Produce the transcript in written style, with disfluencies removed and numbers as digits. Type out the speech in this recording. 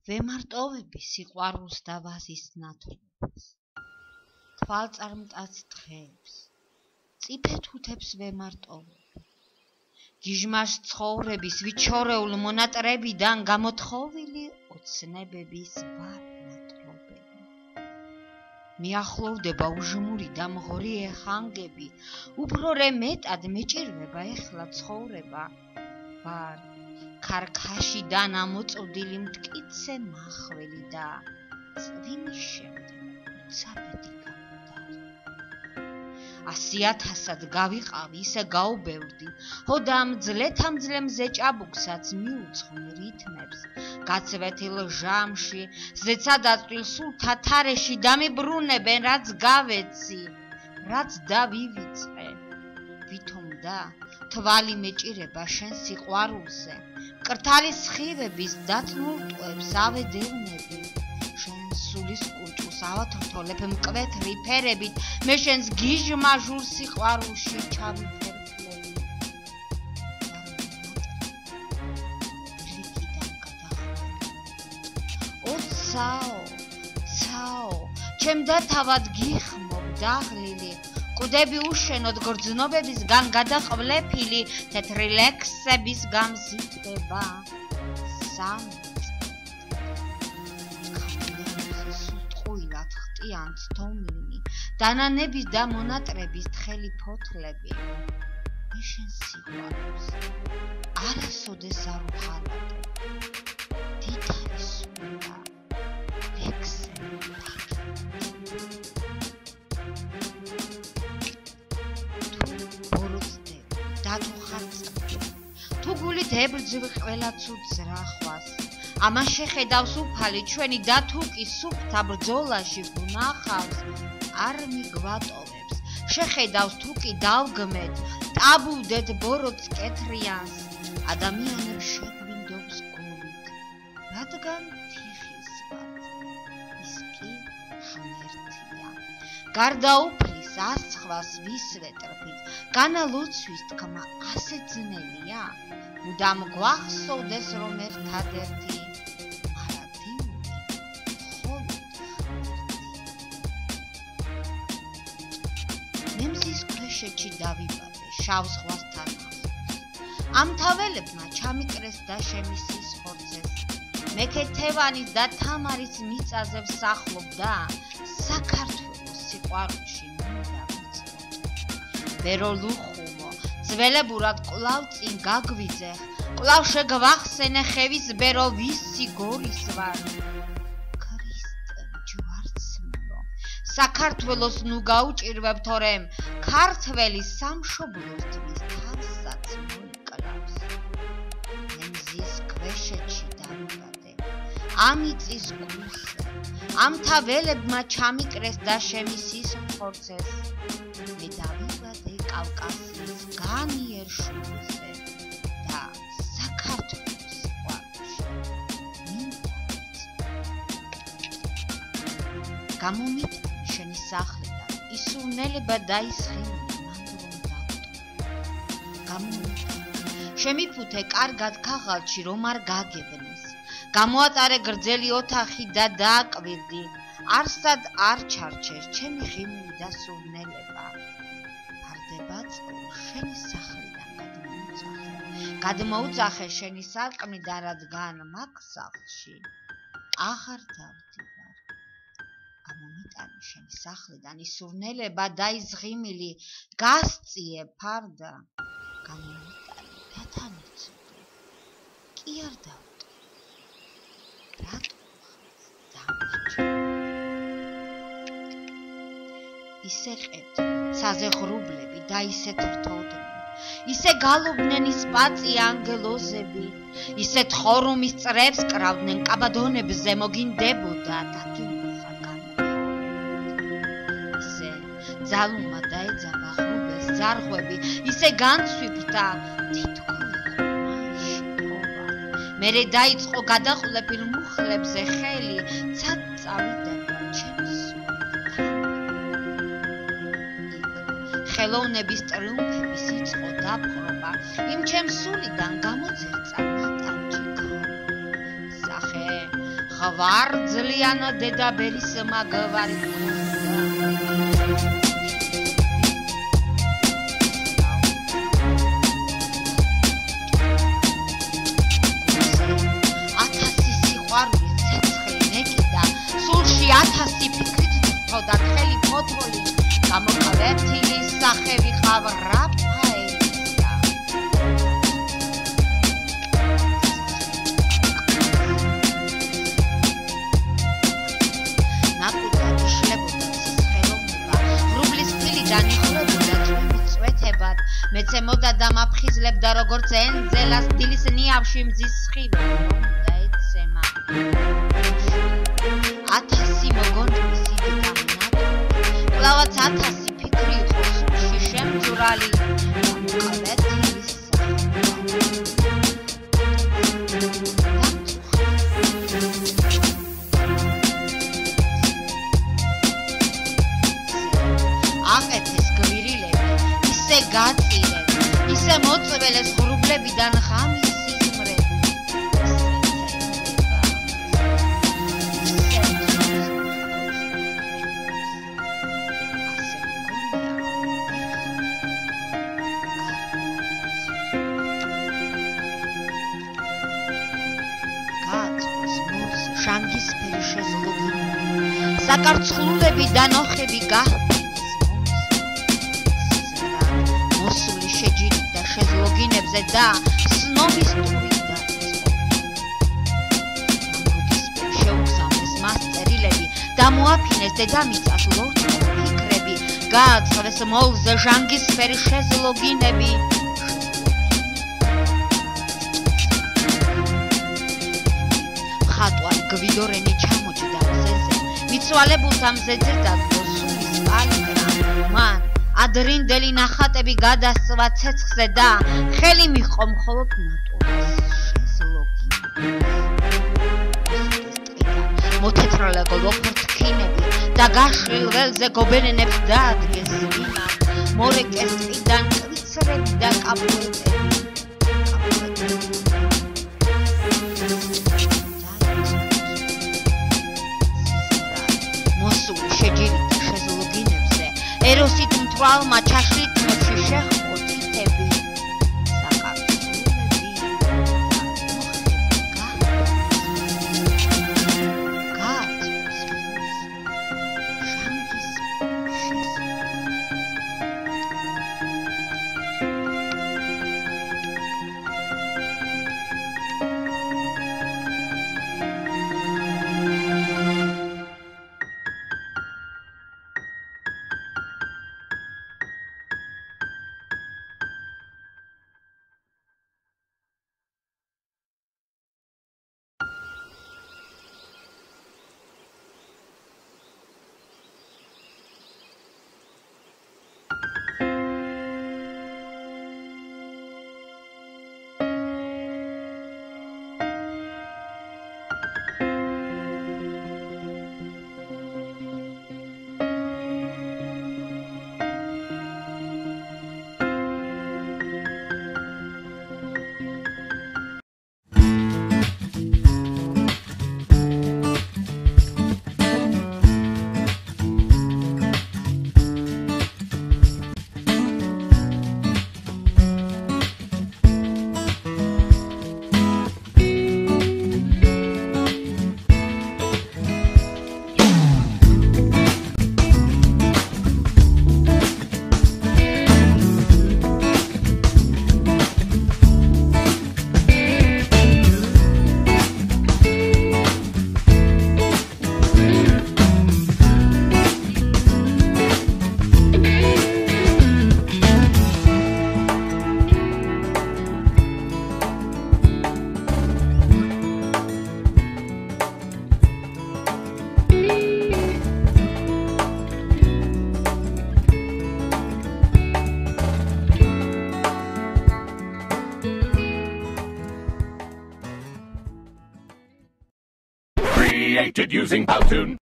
ვემარტოვები სიყვარულს და ვაზის ნათლობას, თვალწარმტაც დღეებს, წიფეთუთებს ვემარტოვები, გიჟმაშ ცხოვრების ვიჩორეულ მონატრებიდან გამოთხოვილი ოცნებების ვარ ნათლობები. მიახლოვდება უჟმური და მღორი ეხანგები, უფრო რე მეტად მეჭირვება ეხლა ცხოვრება, ვარ ქარქაშიდან ამოწოდილი მტკიცე მახვილი და წვიმის შემდეგ უცაბედი გამოდარი. 100,000-ად გავიყავი, ისე გაუბევრდი, ჰოდა ამ ძლეთამძლემზე ჭაბუკსაც მიუძღვნი რითმებს, გაცვეთილ ჟამში, ზეცა დაწვრილ სულ თათარეში დამიბრუნებენ, რაც გავეცი, რაც დავივიწყე, ვითომ და თვალი მეჭირება შენ სიყვარულზე, კრთალი სხივების დათმულ ტყვებს ავედევნები, შენ სულის კუჭუს ავათრთოლებ მკვეთრი ფერებით, მე შენს გიჟმაჟურ სიყვარულში ჩავიფერფლები. ო ცაო, ჩემ და თავად გიხმობ დაღლილი, კუდები უშენოდ გრძნობებისგან გადაყვლეფილი, თეთრი ლექსების გამზიდდება სუტყუილად ხტიანთ თომლინი, დანანების და მონატრების თხელი ფოთლები, მე შენ სიყვარულს არასოდეს არ უხალატებ, თითარის უნდა ლექსები თუ გულით ებრძვი ყველა ცუდ ზრახვას, ამან შეხედავს უფალი ჩვენი და თუ კი სუფთა ბრძოლაში ვნახავს, არ მიგვატოვებს, შეხედავს თუ კი დავგმეთ, ტაბუდეთ ბოროტს კეთრიანს, ადამიანებს შეგვინდობს გულით, რადგან თიხის ვართ, ის კი ღმერთია. გარდაუფლის ასხვას ვისვეტრფით, განალოცვის თქმა ასე ძნელია, მუდამ გვახსოვდეს რომ ერთადერთი მარადიული მხოლოდ მე მზის ქვეშეთში დავიბადე შავ ზღვასთან ახლოს, ამ თაველებმა ჩამიკრეს და შემისის ხორცეს, მეკეთევანის და თამარის მიწაზე ვსახლობ და საქართველოს სიყვარულში მინდა ვიცხო. ვერო ლუხუმო, ძველებურად კვლავ წინ გაგვიძე, კვლავ შეგვახსენე ხევის ბერო ვისი გორის ვარ. ქრისტე ჯვარცმულო, საქართველოს ნუ გაუჭირვებ თორემ, ქართველი სამშობლოსთვის თავსაც მოიკლავს. მე მზის ქვეშეთში დავიბადე, ამიწის გულზე, ამ თაველებმა ჩამიკრეს და შემისის ხორცეს, მე დავიბადე კავკასიის განიერ შუაზე და საქართველოს სიყვარულში მინდა ვიცხო. გამომიტანი შენი სახლიდან, ისურნელება დაისხინული მან რომ დავტო. გამომიტანი შემიფუთე კარგად ქაღალდში რომ არ გაგებნეს, გამოატარე გრძელი ოთახი და დააკვირდი, არსად არ ჩარჩეს ჩემი ღიმილი და სურნელება. ფარდება წყურ შენი სახლიდან გადმოუძახე შენი სარკმლიდან, რადგან მაგ სახლში აღარ დავდივარ. გამომიტანი შენი სახლიდან ისურნელება და ის ღიმილი გასწიე ფარდა. გამომიტანი დათანიცოდე, კი არ დავტო. რატო დამარჩა? ისე ყვეთ ცაზე ღრუბლები და ისე თრთოდნენ, ისე გალობდნენ ის პაწი ანგელოზები, ისე თხორუმის წრებს კრავდნენ კაბადონებზე მოგინდებოდა და გიმხა განმეორებით. ისე ძალუმა დაეძაბა ღრუბელს ძარღვები, ისე განცვიფდა თითქოს მაშკობა. მერე დაიწყო გადაყლეფილ მუხლებზე ხელი, ცად წავიდება ჩემს ხელოვნების ტრიუმფების იწყო დაპყრობა, იმ ჩემს სულიდან გამოძერწა ნატანჯი. სახე ღვიძლიან დედაბერის მაგვარი ათასი ფიქრით თოდა ხელი ფოთოლი გამოყალეთილი სახევი ხავ რაფაელისა ნაკუდა შლებოდა სისხელოვნება ღრუბლის ფილიდან იხლებოდა წვეთებად მეცემოდა და მაფხიზლებდა როგორც ენძელას დილის ნიავში მზის სხივი და ეცემა ათასი მოგონდვის იდეა კლავაც ათასი ფიქრი იყო სულში შემძვრალი ყლეთის აკეთეს გვირილები ისე გაწირეს ისე მოწველეს ღრუბლებიდან ღამის შანგისფერი შეზლოგინები საკარცხლულები და ნოხები გაჰვინის მოსული შეჯირით და შეზლოგინებზე და სნობის ტურიდან მამრუდისფერი შეუგზავნეს მას წერილები და მოაფინეს დედამიწას ლორწმულ ფიქრები გააცხრეს მოლზე ჟანგისფერი შეზლოგინები ხატვარი გვიდორენი ჩამოჭდა მზეზე მიცვალებულთა მზეზე დადგო სულის პალიტრა მან ადრინდელი ნახატები გადასცვა ცეცხლზე და ხელი მიჰყო მხოლოდ ნატურას შეზლოგინებს მოთეთრალე გლოფრთქინები და გაშლილ ველზე გობერნებს დაადგეს ზვიმა მორეკეს ტყიდან კვიცრები და კაპუეტები შეჯირით და შეზლოგინებზე ეროსით მთვალმა ჩაშლიტნებში შეხვო თითები საკარცხლულები და გააცნეს შანგის Created using Powtoon.